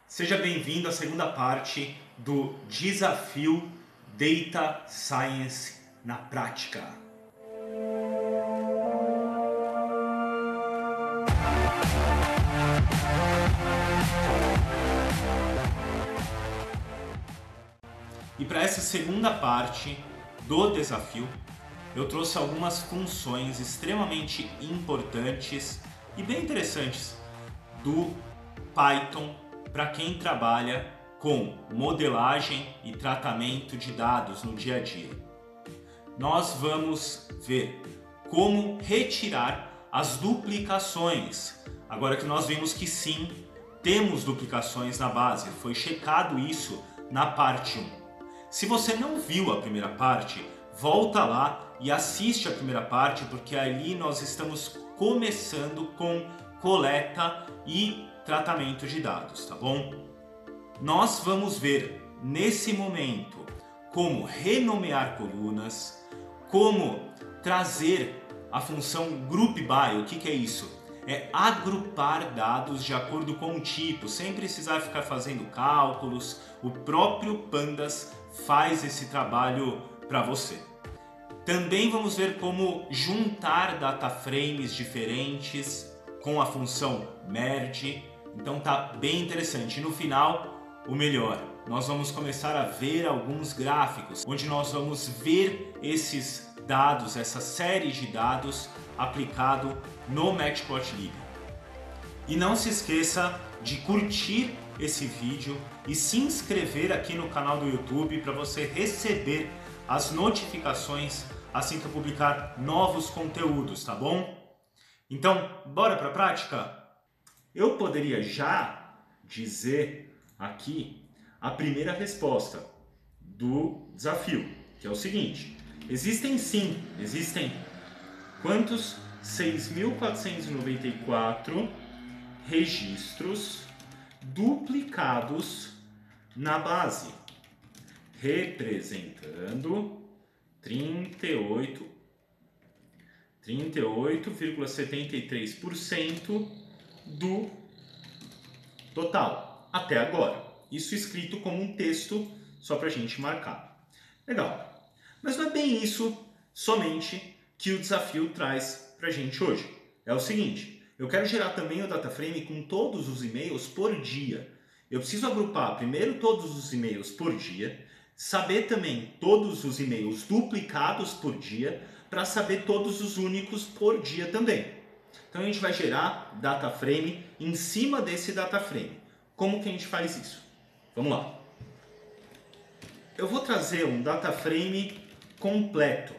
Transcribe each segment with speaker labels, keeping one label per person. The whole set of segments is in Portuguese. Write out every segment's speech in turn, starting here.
Speaker 1: Seja bem-vindo à segunda parte do Desafio Data Science na Prática. E para essa segunda parte do desafio, eu trouxe algumas funções extremamente importantes e bem interessantes do Python para quem trabalha com modelagem e tratamento de dados no dia a dia. Nós vamos ver como retirar as duplicações. Agora que nós vimos que sim, temos duplicações na base, foi checado isso na parte 1. Se você não viu a primeira parte, volta lá e assiste a primeira parte, porque ali nós estamos começando com coleta e tratamento de dados, tá bom? Nós vamos ver nesse momento como renomear colunas, como trazer a função group by. O que é isso? É agrupar dados de acordo com o tipo, sem precisar ficar fazendo cálculos. O próprio Pandas faz esse trabalho para você. Também vamos ver como juntar data frames diferentes com a função merge. Então tá bem interessante. E no final, o melhor, nós vamos começar a ver alguns gráficos, onde nós vamos ver esses dados, essa série de dados aplicado no Matplotlib. E não se esqueça de curtir esse vídeo e se inscrever aqui no canal do YouTube para você receber as notificações assim que eu publicar novos conteúdos, tá bom? Então, bora para a prática? Eu poderia já dizer aqui a primeira resposta do desafio, que é o seguinte: existem quantos? 6.494 registros duplicados na base, representando 38,73% do total, até agora. Isso escrito como um texto, só para a gente marcar. Legal. Mas não é bem isso somente que o desafio traz para a gente hoje. É o seguinte: eu quero gerar também o data frame com todos os e-mails por dia. Eu preciso agrupar primeiro todos os e-mails por dia, saber também todos os e-mails duplicados por dia, para saber todos os únicos por dia também. Então a gente vai gerar data frame em cima desse data frame. Como que a gente faz isso? Vamos lá. Eu vou trazer um data frame completo.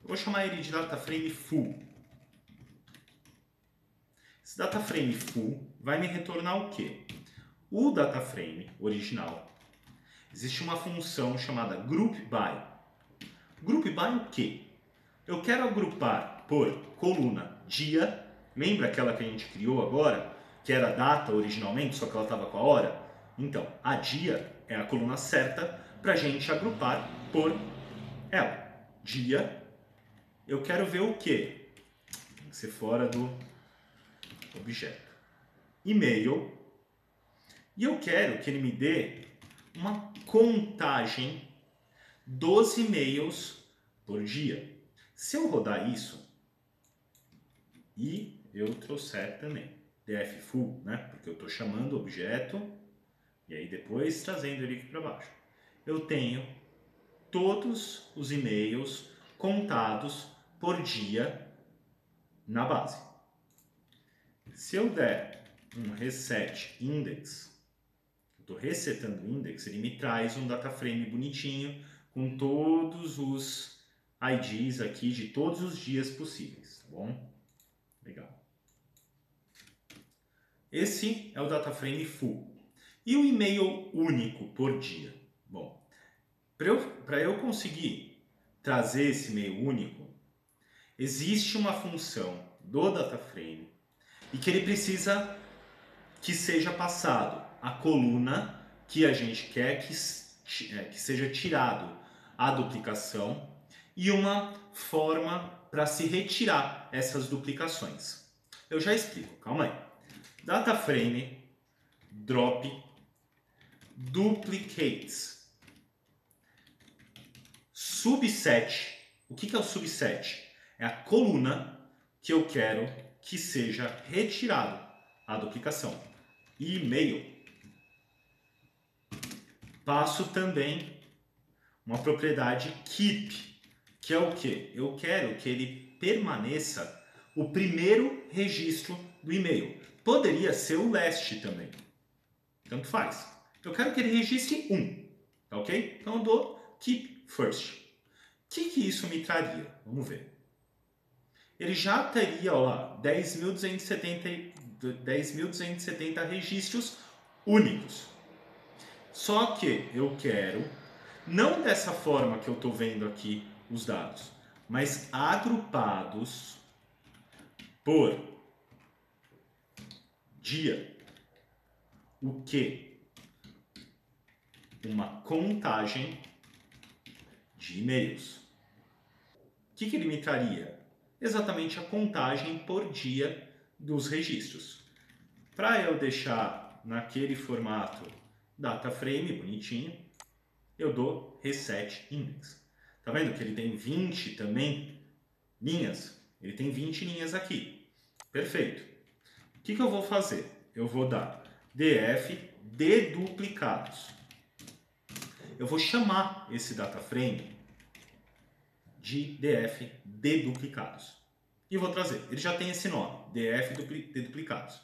Speaker 1: Eu vou chamar ele de data frame full. Esse data frame full vai me retornar o quê? O data frame original, existe uma função chamada group by. Group by o quê? Eu quero agrupar por coluna dia. Lembra aquela que a gente criou agora, que era data originalmente, só que ela estava com a hora? Então, a dia é a coluna certa para a gente agrupar por ela. Dia, eu quero ver o quê? Tem que ser fora do objeto. E-mail, e eu quero que ele me dê uma contagem dos e-mails por dia. Se eu rodar isso e eu trouxer também df full, né? Porque eu estou chamando o objeto e aí depois trazendo ele aqui para baixo, eu tenho todos os e-mails contados por dia na base. Se eu der um reset index, estou resetando o index, ele me traz um data frame bonitinho com todos os IDs aqui de todos os dias possíveis, tá bom? Legal. Esse é o data frame full. E o e-mail único por dia? Bom, para eu conseguir trazer esse e-mail único, existe uma função do data frame e que ele precisa que seja passado a coluna que a gente quer que seja tirado a duplicação e uma forma para se retirar essas duplicações. Eu já explico, calma aí. Data frame drop duplicates. Subset. O que é o subset? É a coluna que eu quero que seja retirado a duplicação. E-mail. Passo também uma propriedade keep, que é o quê? Eu quero que ele permaneça o primeiro registro do e-mail. Poderia ser o last também. Tanto faz. Eu quero que ele registre um, tá ok? Então eu dou keep first. O que isso me traria? Vamos ver. Ele já teria, ó lá, 10.270 registros únicos. Só que eu quero, não dessa forma que eu estou vendo aqui os dados, mas agrupados por dia. O que? Uma contagem de e-mails. O que ele me traria? Exatamente a contagem por dia dos registros. Para eu deixar naquele formato data frame bonitinho, eu dou reset index. Tá vendo que ele tem 20 também linhas? Ele tem 20 linhas aqui. Perfeito. O que eu vou fazer? Eu vou dar df deduplicados. Eu vou chamar esse data frame de df deduplicados. E vou trazer. Ele já tem esse nome, df deduplicados.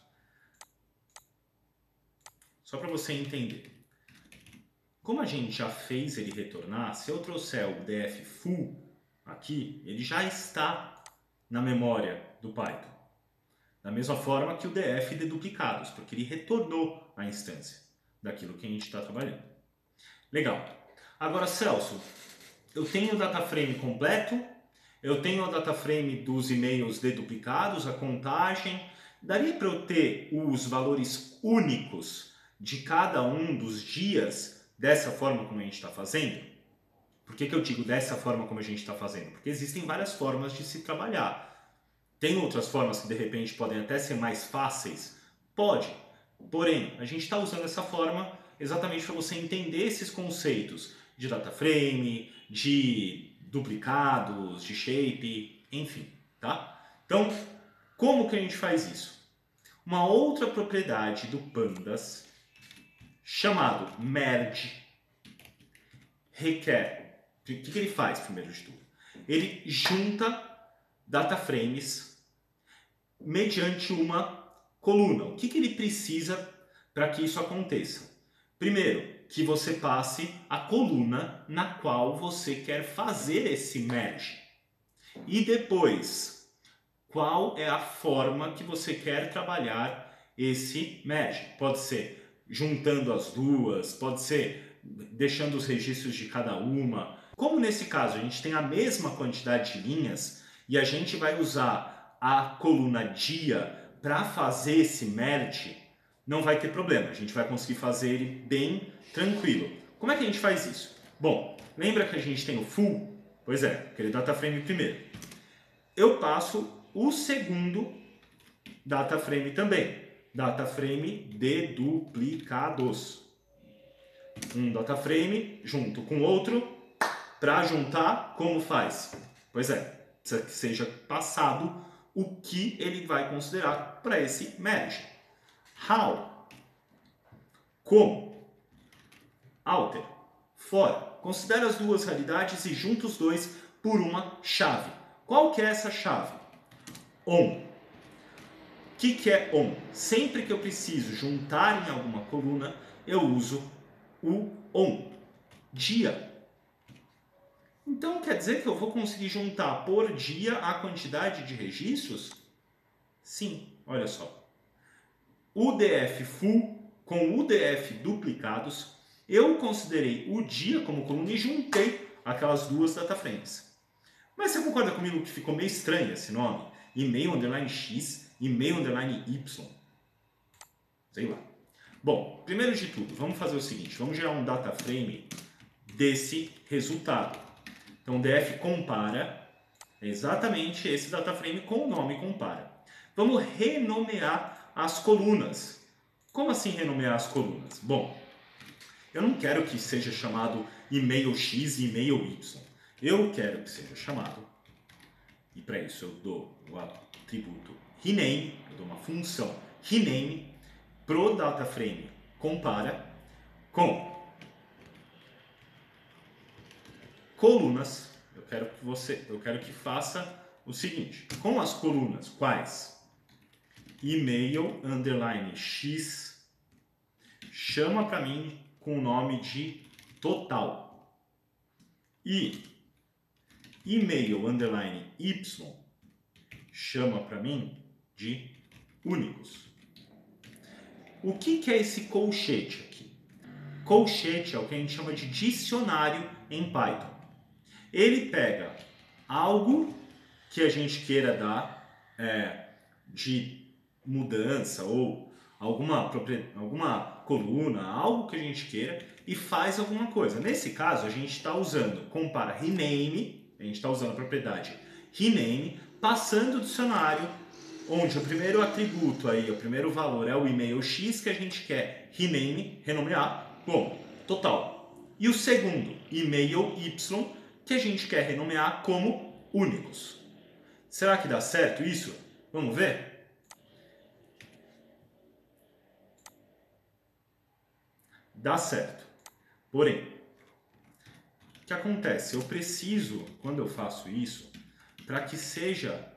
Speaker 1: Só para você entender. Como a gente já fez ele retornar, se eu trouxer o df full aqui, ele já está na memória do Python. Da mesma forma que o df deduplicados, porque ele retornou a instância daquilo que a gente está trabalhando. Legal. Agora, Celso, eu tenho o data frame completo, eu tenho o data frame dos e-mails deduplicados, a contagem. Daria para eu ter os valores únicos de cada um dos dias dessa forma como a gente está fazendo? Por que eu digo dessa forma como a gente está fazendo? Porque existem várias formas de se trabalhar. Tem outras formas que de repente podem até ser mais fáceis? Pode. Porém, a gente está usando essa forma exatamente para você entender esses conceitos de data frame, de duplicados, de shape, enfim, tá? Então, como que a gente faz isso? Uma outra propriedade do Pandas, chamado merge, requer... O que ele faz, primeiro de tudo? Ele junta data frames mediante uma coluna. O que ele precisa para que isso aconteça? Primeiro, que você passe a coluna na qual você quer fazer esse merge. E depois, qual é a forma que você quer trabalhar esse merge? Pode ser juntando as duas, pode ser deixando os registros de cada uma. Como nesse caso a gente tem a mesma quantidade de linhas e a gente vai usar a coluna dia para fazer esse merge, não vai ter problema. A gente vai conseguir fazer ele bem tranquilo. Como é que a gente faz isso? Bom, lembra que a gente tem o full? Pois é, aquele data frame primeiro. Eu passo o segundo data frame também. Data frame deduplicados. Um data frame junto com outro. Para juntar, como faz? Pois é, precisa que seja passado o que ele vai considerar para esse merge. How? Como? Alter. Fora. Considera as duas realidades e junta os dois por uma chave. Qual que é essa chave? On. O que é on? Sempre que eu preciso juntar em alguma coluna, eu uso o on. Dia. Então quer dizer que eu vou conseguir juntar por dia a quantidade de registros? Sim, olha só. O df full com o df duplicados, eu considerei o dia como coluna e juntei aquelas duas data frames. Mas você concorda comigo que ficou meio estranho esse nome? E-mail underline x, e-mail underline y. Sei lá. Bom, primeiro de tudo, vamos fazer o seguinte, vamos gerar um data frame desse resultado. Então, df compara é exatamente esse data frame com o nome compara. Vamos renomear as colunas. Como assim renomear as colunas? Bom, Eu não quero que seja chamado e-mail X e e-mail Y. Eu quero que seja chamado, e para isso eu dou o atributo rename, eu dou uma função rename pro DataFrame compara com colunas. Eu quero que faça o seguinte, com as colunas quais? E-mail underline X chama para mim com o nome de total e e-mail underline Y chama para mim de únicos. O que é esse colchete aqui? Colchete é o que a gente chama de dicionário em Python. Ele pega algo que a gente queira dar de mudança ou alguma coluna, algo que a gente queira e faz alguma coisa. Nesse caso, a gente está usando compara rename, a gente está usando a propriedade rename, passando o dicionário, onde o primeiro atributo aí, o primeiro valor é o e-mail X que a gente quer rename, renomear, como total. E o segundo, e-mail Y, que a gente quer renomear como únicos. Será que dá certo isso? Vamos ver? Dá certo. Porém, o que acontece? Eu preciso, quando eu faço isso, para que seja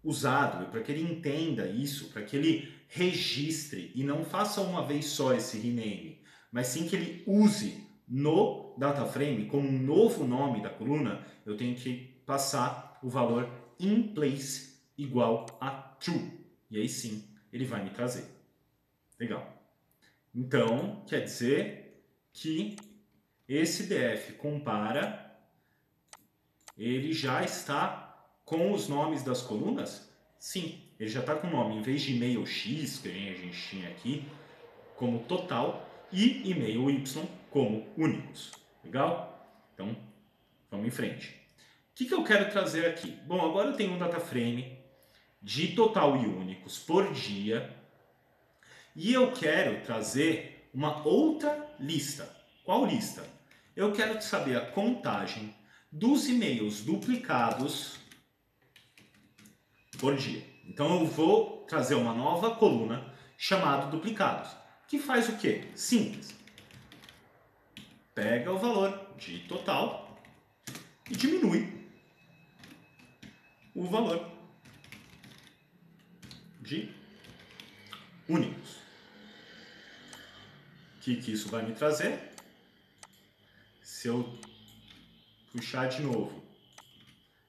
Speaker 1: usado, para que ele entenda isso, para que ele registre e não faça uma vez só esse rename, mas sim que ele use no DataFrame como um novo nome da coluna, eu tenho que passar o valor inPlace igual a true. E aí sim, ele vai me trazer. Legal. Então, quer dizer que esse df compara, ele já está com os nomes das colunas? Sim, ele já está com o nome, em vez de e-mail X, que a gente tinha aqui, como total, e e-mail Y como únicos. Legal? Então, vamos em frente. O que eu quero trazer aqui? Bom, agora eu tenho um data frame de total e únicos por dia, e eu quero trazer uma outra lista. Qual lista? Eu quero saber a contagem dos e-mails duplicados por dia. Então eu vou trazer uma nova coluna chamada duplicados, que faz o quê? Simples. Pega o valor de total e diminui o valor de únicos. O que isso vai me trazer? Se eu puxar de novo,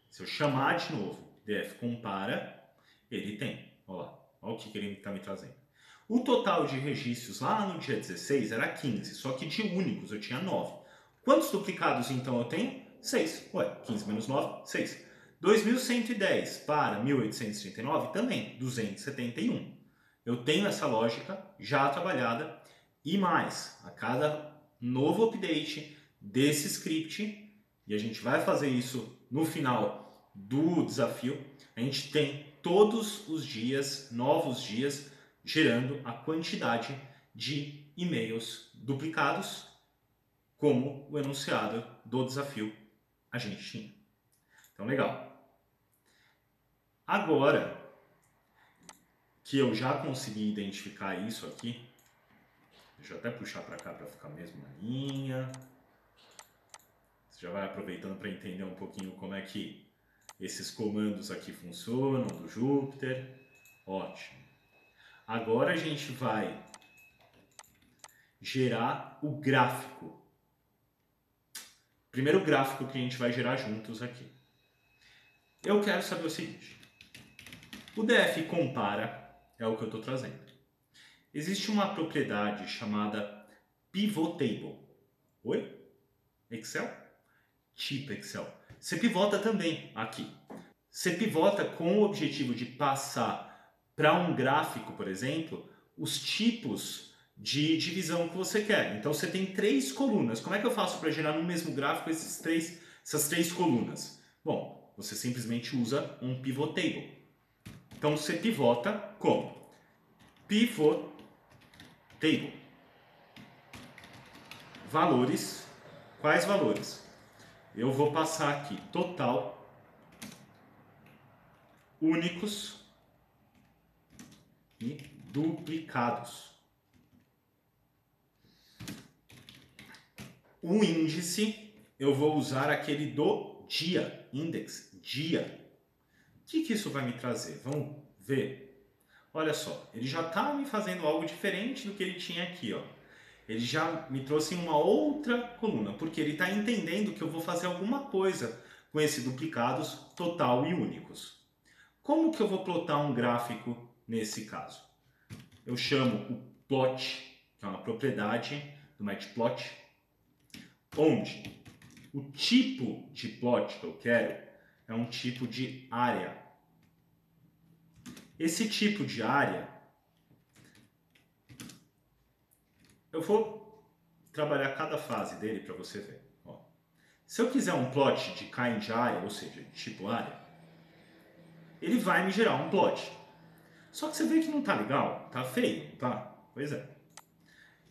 Speaker 1: se eu chamar de novo, df compara, ele tem. Olha lá, olha o que ele está me trazendo. O total de registros lá no dia 16 era 15, só que de únicos eu tinha 9. Quantos duplicados então eu tenho? 6. Ué, 15 menos 9, 6. 2.110 para 1.839 também, 271. Eu tenho essa lógica já trabalhada e mais, a cada novo update desse script, e a gente vai fazer isso no final do desafio, a gente tem todos os dias, novos dias, gerando a quantidade de e-mails duplicados, como o enunciado do desafio a gente tinha. Então, legal. Agora que eu já consegui identificar isso aqui, deixa eu até puxar para cá para ficar mesmo na linha. Você já vai aproveitando para entender um pouquinho como é que esses comandos aqui funcionam, do Jupyter. Ótimo. Agora a gente vai gerar o gráfico. Primeiro gráfico que a gente vai gerar juntos aqui. Eu quero saber o seguinte. O df compara é o que eu estou trazendo. Existe uma propriedade chamada pivotable. Oi? Excel? Tipo Excel. Você pivota também aqui. Você pivota com o objetivo de passar para um gráfico, por exemplo, os tipos de divisão que você quer. Então você tem 3 colunas. Como é que eu faço para gerar no mesmo gráfico essas 3 colunas? Bom, você simplesmente usa um pivot table. Então você pivota como? Pivot table. valores. Quais valores? Eu vou passar aqui total, únicos e duplicados. O índice, eu vou usar aquele do dia, index, dia. O que isso vai me trazer? Vamos ver? Olha só, ele já está me fazendo algo diferente do que ele tinha aqui, ó. Ele já me trouxe uma outra coluna, porque ele está entendendo que eu vou fazer alguma coisa com esse duplicados, total e únicos. Como que eu vou plotar um gráfico nesse caso? Eu chamo o plot, que é uma propriedade do matplotlib, onde o tipo de plot que eu quero é um tipo de área. Esse tipo de área, eu vou trabalhar cada fase dele para você ver. Ó, se eu quiser um plot de kind área, ou seja, de tipo área, ele vai me gerar um plot. Só que você vê que não tá legal, tá feio, tá? Pois é.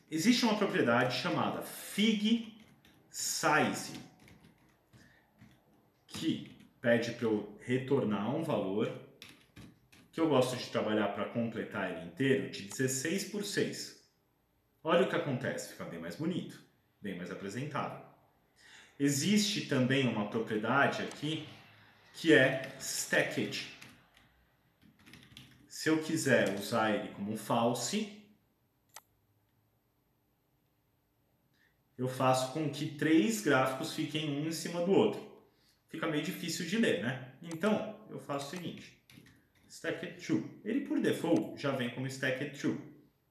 Speaker 1: Existe uma propriedade chamada fig size, que pede para eu retornar um valor que eu gosto de trabalhar para completar ele inteiro de 16 por 6. Olha o que acontece, fica bem mais bonito, bem mais apresentável. Existe também uma propriedade aqui que é stacked. Se eu quiser usar ele como um false, eu faço com que 3 gráficos fiquem um em cima do outro. Fica meio difícil de ler, né? Então, eu faço o seguinte, stacked true. Ele, por default, já vem como stacked true.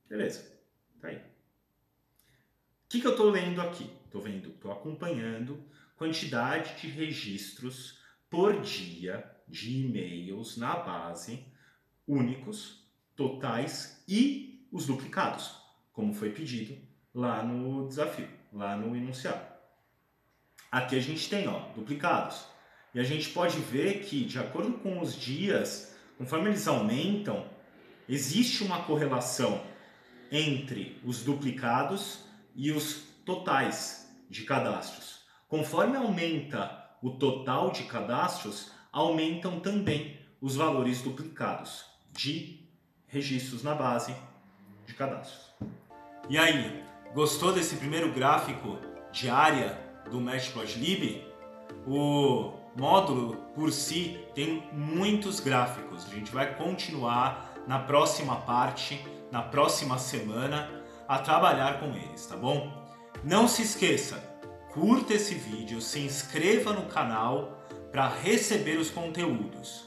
Speaker 1: Beleza, tá aí. O que eu estou lendo aqui? Estou acompanhando quantidade de registros por dia de e-mails na base, únicos, totais e os duplicados, como foi pedido lá no desafio, lá no enunciado. Aqui a gente tem, ó, duplicados. E a gente pode ver que, de acordo com os dias, conforme eles aumentam, existe uma correlação entre os duplicados e os totais de cadastros. Conforme aumenta o total de cadastros, aumentam também os valores duplicados de registros na base de cadastros. E aí, gostou desse primeiro gráfico de área do matplotlib? O módulo por si tem muitos gráficos. A gente vai continuar na próxima parte, na próxima semana, a trabalhar com eles, tá bom? Não se esqueça, curta esse vídeo, se inscreva no canal para receber os conteúdos.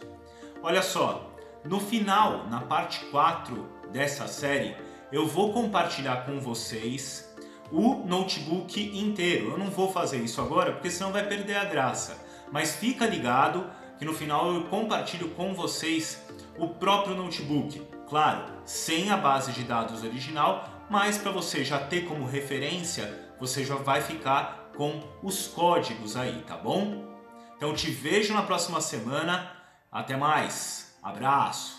Speaker 1: Olha só, no final, na parte 4 dessa série, eu vou compartilhar com vocês o notebook inteiro. Eu não vou fazer isso agora porque senão vai perder a graça. Mas fica ligado que no final eu compartilho com vocês o próprio notebook. Claro, sem a base de dados original, mas para você já ter como referência, você já vai ficar com os códigos aí, tá bom? Então te vejo na próxima semana. Até mais. Abraço.